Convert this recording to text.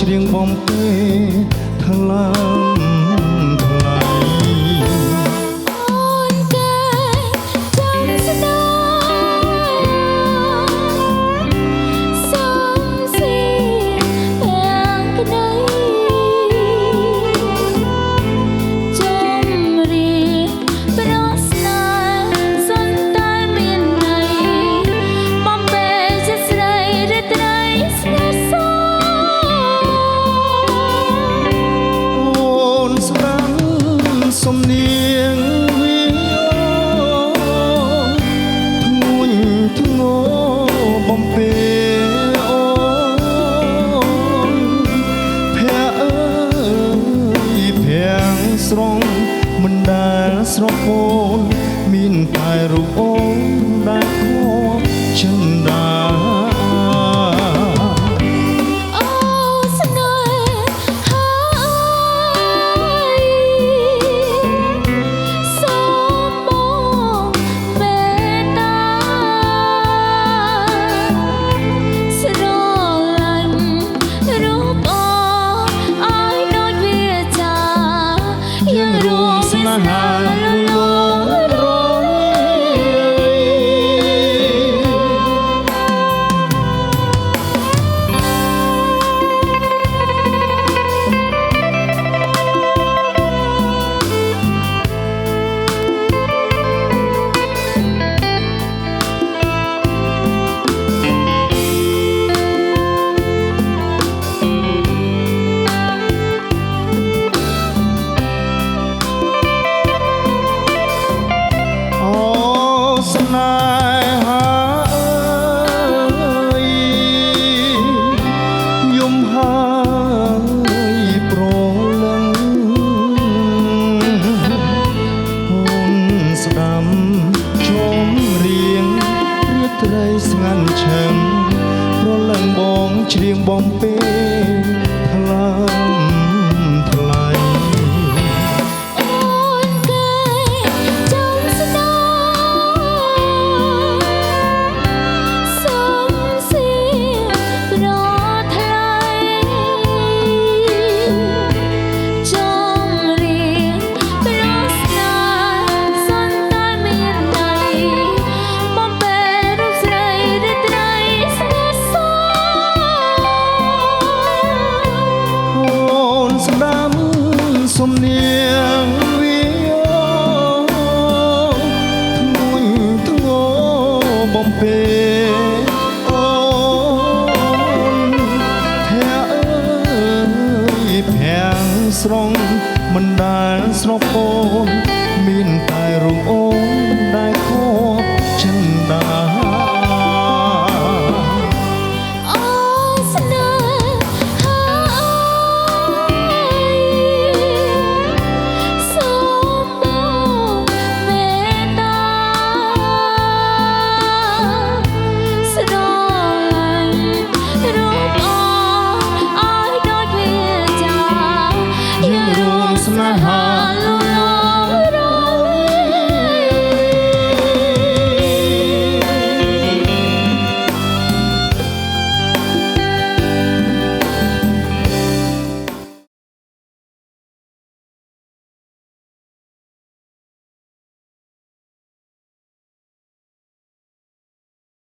ច្រៀងបំពេថ្លើមថ្លៃអូនកែចាំស្ដាយសំស៊ីទាំងក្ដីចំរៀងប្រស្នាសន្តែមានន័យបំពេជាស្រីឬត្រីស្នេហ៍សអូនស្ដាប់សំនៀងវាធ្ងន់ធ្ងរបំពេអូនភ័ក្រអើយភាំងស្រង់មិនដែលស្រកូនមានតែរូបអូនដែលខកចិនដា អូស្នេហាអើយសូមបងមេត្តាស្រឡាញ់រូបអូនឲ្យដូចវាចាយើងរួមស្នេហាលលងរស្នេហាអើយយំហើយប្រលឹងអូនស្ដាំជុំរៀងរាត្រីស្ងាត់ឈឹងប្រលឹងបងច្រៀងបំពេថ្លើមថ្លៃអូនកែចាំស្ដាយសំស៊ីប្រថ្លៃចំរៀងប្រស្នាសន្តែមានន័យបំពេរូបស្រីឬត្រីស្នេហ៍សអូនស្ដាប់សំនៀងវាធ្ងន់ធ្ងរបំពេអូនភ័ក្រអើយភាំងស្រង់មិនដែលស្រកូនមានតែរូបអូនដែលខកចិនដា